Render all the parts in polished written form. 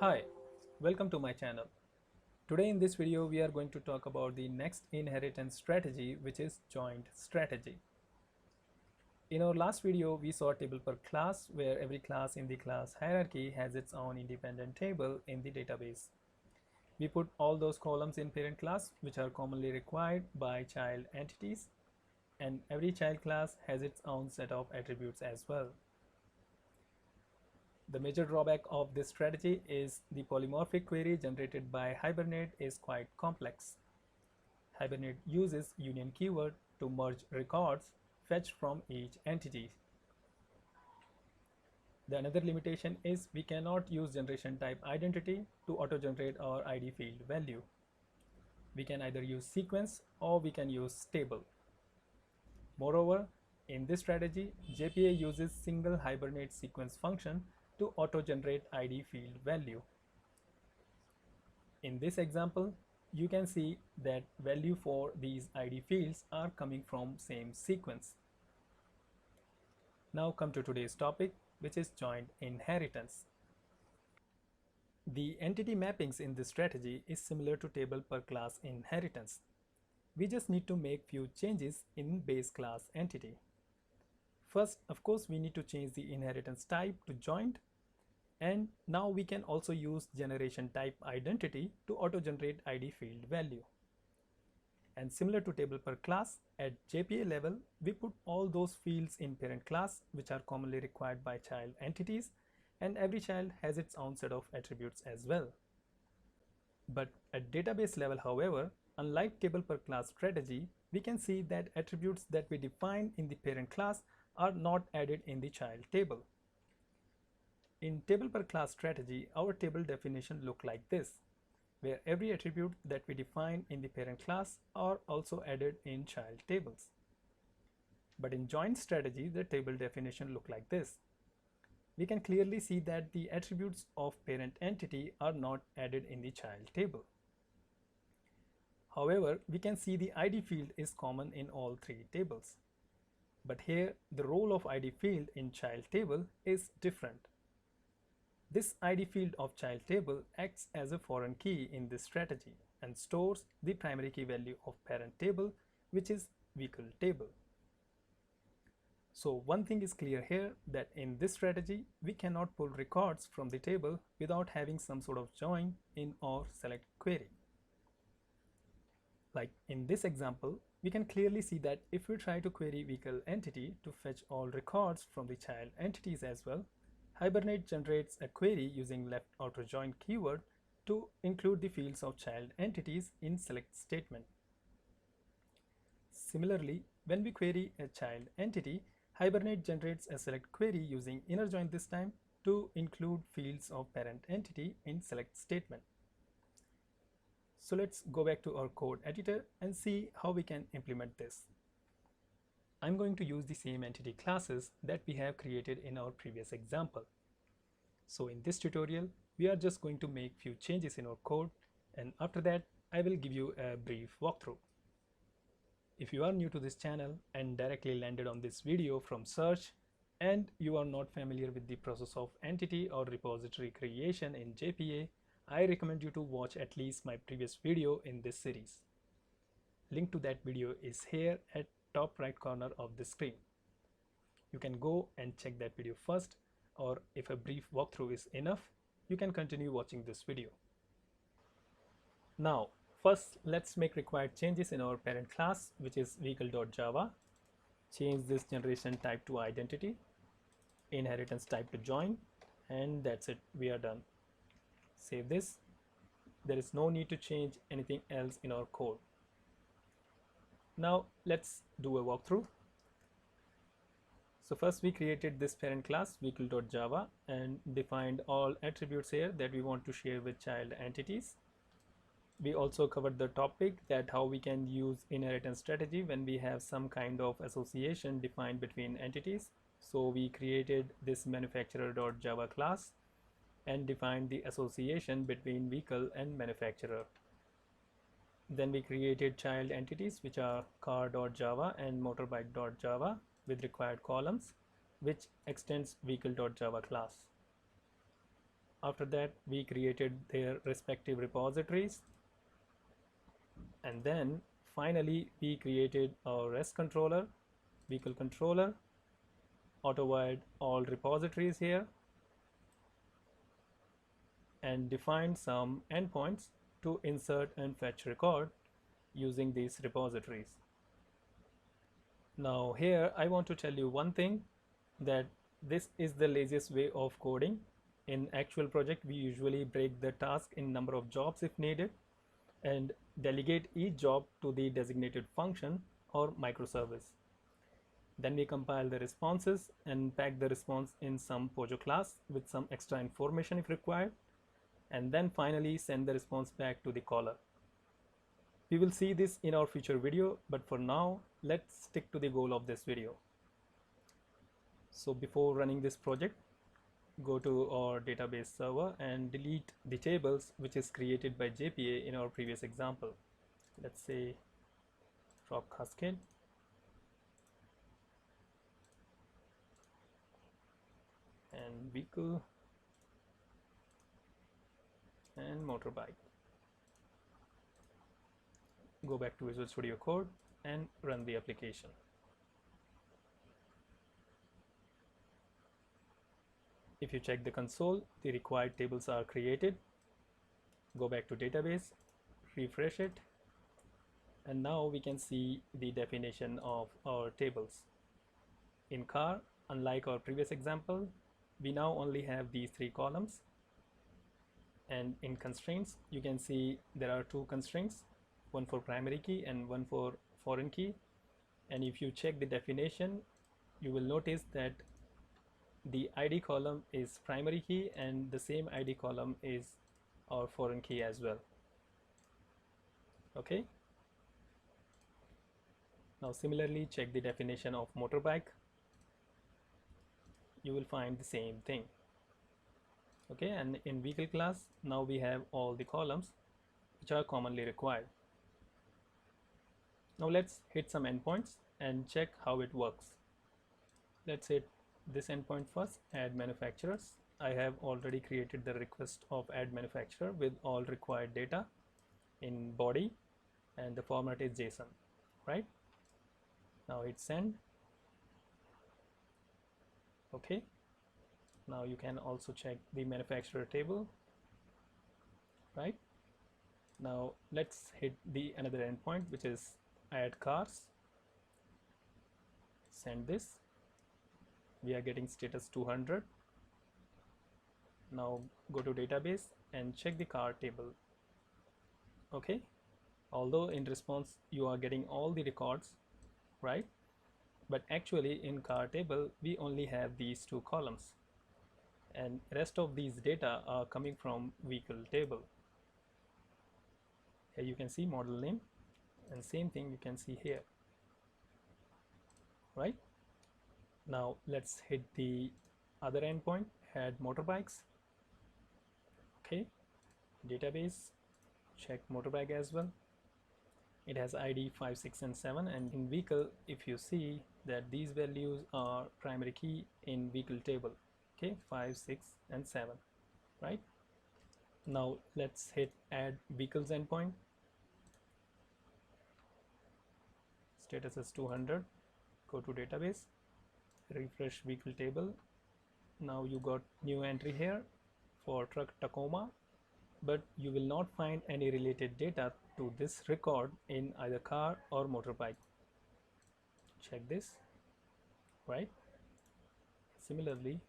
Hi, welcome to my channel. Today in this video we are going to talk about the next inheritance strategy, which is joint strategy. In our last video we saw table per class, where every class in the class hierarchy has its own independent table in the database. We put all those columns in parent class, which are commonly required by child entities, and every child class has its own set of attributes as well. The major drawback of this strategy is the polymorphic query generated by Hibernate is quite complex. Hibernate uses union keyword to merge records fetched from each entity. The another limitation is we cannot use generation type identity to auto-generate our ID field value. We can either use sequence or we can use table. Moreover, in this strategy, JPA uses single Hibernate sequence function to auto-generate ID field value. In this example, you can see that value for these ID fields are coming from same sequence. Now come to today's topic, which is joint inheritance. The entity mappings in this strategy is similar to table per class inheritance. We just need to make few changes in base class entity. First, of course, we need to change the inheritance type to joint. And now we can also use generation type identity to auto-generate ID field value. And similar to table per class, at JPA level, we put all those fields in parent class, which are commonly required by child entities, and every child has its own set of attributes as well. But at database level, however, unlike table per class strategy, we can see that attributes that we define in the parent class are not added in the child table. In table per class strategy, our table definition look like this, where every attribute that we define in the parent class are also added in child tables. But in joint strategy, the table definition look like this. We can clearly see that the attributes of parent entity are not added in the child table. However, we can see the ID field is common in all three tables. But here, the role of ID field in child table is different. This ID field of child table acts as a foreign key in this strategy and stores the primary key value of parent table, which is vehicle table. So one thing is clear here, that in this strategy, we cannot pull records from the table without having some sort of join in our select query. Like in this example, we can clearly see that if we try to query vehicle entity to fetch all records from the child entities as well, Hibernate generates a query using left outer join keyword to include the fields of child entities in select statement. Similarly, when we query a child entity, Hibernate generates a select query using inner join this time to include fields of parent entity in select statement. So let's go back to our code editor and see how we can implement this. I'm going to use the same entity classes that we have created in our previous example. So in this tutorial, we are just going to make few changes in our code, and after that, I will give you a brief walkthrough. If you are new to this channel and directly landed on this video from search, and you are not familiar with the process of entity or repository creation in JPA, I recommend you to watch at least my previous video in this series. Link to that video is here at top right corner of the screen. You can go and check that video first, or if a brief walkthrough is enough, you can continue watching this video. Now, first let's make required changes in our parent class, which is vehicle.java. Change this generation type to identity, inheritance type to join, and that's it, we are done. Save this. There is no need to change anything else in our code. Now let's do a walkthrough. So first we created this parent class vehicle.java and defined all attributes here that we want to share with child entities. We also covered the topic that how we can use inheritance strategy when we have some kind of association defined between entities. So we created this manufacturer.java class and defined the association between vehicle and manufacturer. Then we created child entities, which are car.java and motorbike.java with required columns, which extends vehicle.java class. After that, we created their respective repositories, and then finally we created our REST controller, vehicle controller, auto-wired all repositories here, and defined some endpoints to insert and fetch record using these repositories. Now here I want to tell you one thing, that this is the laziest way of coding. In actual project, we usually break the task in number of jobs if needed and delegate each job to the designated function or microservice. Then we compile the responses and pack the response in some Pojo class with some extra information if required, and then finally send the response back to the caller. We will see this in our future video, but for now, let's stick to the goal of this video. So before running this project, go to our database server and delete the tables which is created by JPA in our previous example. Let's say drop cascade, and vehicle and motorbike. Go back to Visual Studio Code and run the application. If you check the console, the required tables are created. Go back to database, refresh it, and now we can see the definition of our tables. In car, unlike our previous example, we now only have these 3 columns. And in constraints, you can see there are 2 constraints, one for primary key and one for foreign key. And if you check the definition, you will notice that the ID column is primary key and the same ID column is our foreign key as well. Okay. Now similarly, check the definition of motorbike. You will find the same thing. Okay, and in vehicle class, now we have all the columns which are commonly required. Now let's hit some endpoints and check how it works. Let's hit this endpoint first, add manufacturers. I have already created the request of add manufacturer with all required data in body, and the format is JSON, right? Now hit send. Okay. Now you can also check the manufacturer table, right? Now let's hit the another endpoint, which is add cars. Send this. We are getting status 200. Now go to database and check the car table. Okay, although in response you are getting all the records, right? But actually in car table we only have these 2 columns, and rest of these data are coming from vehicle table. Here you can see model name, and same thing you can see here, right? Now let's hit the other endpoint, add motorbikes. Okay, database, check motorbike as well. It has ID 5, 6 and 7, and in vehicle, if you see that these values are primary key in vehicle table. Okay, 5, 6 and 7, right? Now let's hit add vehicles endpoint. Status is 200. Go to database, refresh vehicle table. Now you got new entry here for truck Tacoma, but you will not find any related data to this record in either car or motorbike. Check this, right? Similarly,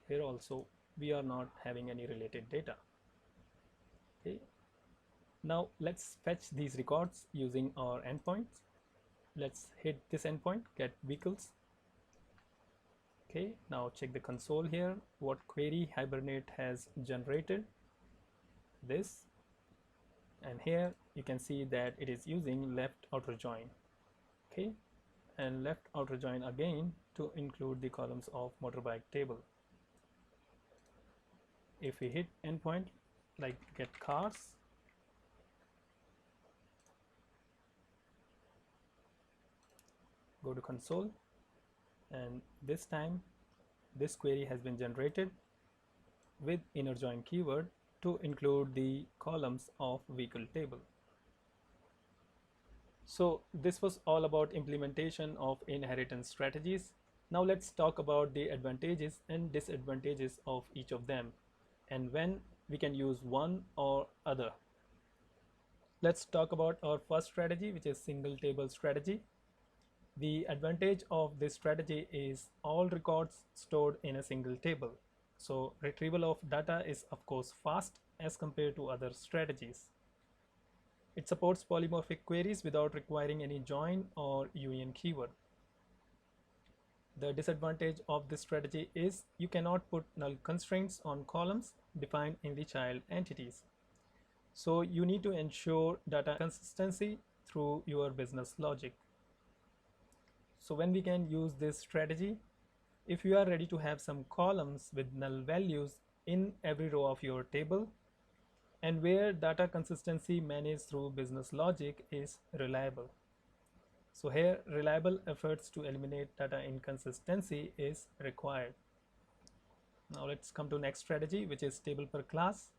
here also we are not having any related data. Okay, now let's fetch these records using our endpoints. Let's hit this endpoint, get vehicles. Okay, now check the console here, what query Hibernate has generated. This, and here you can see that it is using left outer join. Okay, and left outer join again to include the columns of motorbike table. If we hit endpoint like get cars, go to console, and this time this query has been generated. with inner join keyword to include the columns of vehicle table. So this was all about implementation of inheritance strategies. Now let's talk about the advantages and disadvantages of each of them and when we can use one or other. Let's talk about our first strategy, which is single table strategy. The advantage of this strategy is all records stored in a single table. So retrieval of data is of course fast as compared to other strategies. It supports polymorphic queries without requiring any join or union keyword. The disadvantage of this strategy is you cannot put null constraints on columns defined in the child entities. So you need to ensure data consistency through your business logic. So when we can use this strategy, if you are ready to have some columns with null values in every row of your table, and where data consistency managed through business logic is reliable. So here reliable efforts to eliminate data inconsistency is required. Now let's come to next strategy, which is table per class.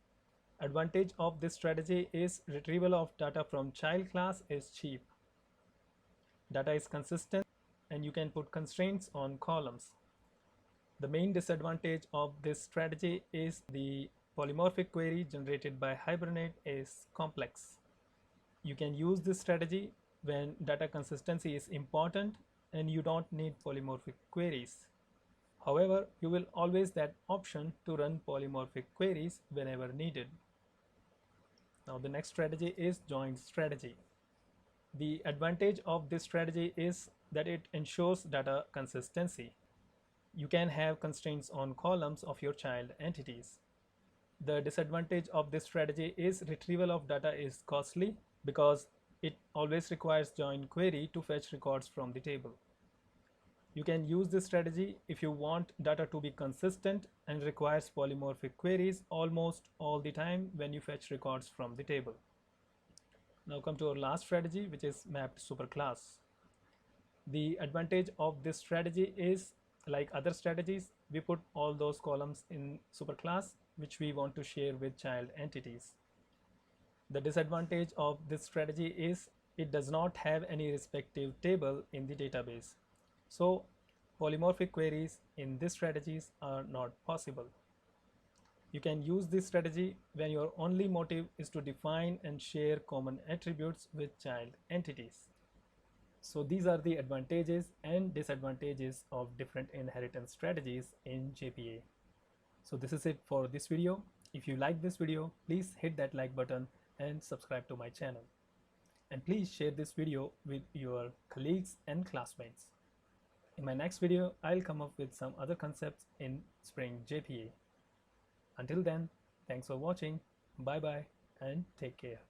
Advantage of this strategy is retrieval of data from child class is cheap. Data is consistent and you can put constraints on columns. The main disadvantage of this strategy is the polymorphic query generated by Hibernate is complex. You can use this strategy when data consistency is important and you don't need polymorphic queries. However, you will always that option to run polymorphic queries whenever needed. Now the next strategy is join strategy. The advantage of this strategy is that it ensures data consistency. You can have constraints on columns of your child entities. The disadvantage of this strategy is retrieval of data is costly because it always requires join query to fetch records from the table. You can use this strategy if you want data to be consistent and requires polymorphic queries almost all the time when you fetch records from the table. Now come to our last strategy, which is mapped superclass. The advantage of this strategy is, like other strategies, we put all those columns in superclass which we want to share with child entities. The disadvantage of this strategy is it does not have any respective table in the database. So polymorphic queries in these strategies are not possible. You can use this strategy when your only motive is to define and share common attributes with child entities. So these are the advantages and disadvantages of different inheritance strategies in JPA. So this is it for this video. If you like this video, please hit that like button and subscribe to my channel. And please share this video with your colleagues and classmates. In my next video, I'll come up with some other concepts in Spring JPA. Until then, thanks for watching. Bye bye and take care.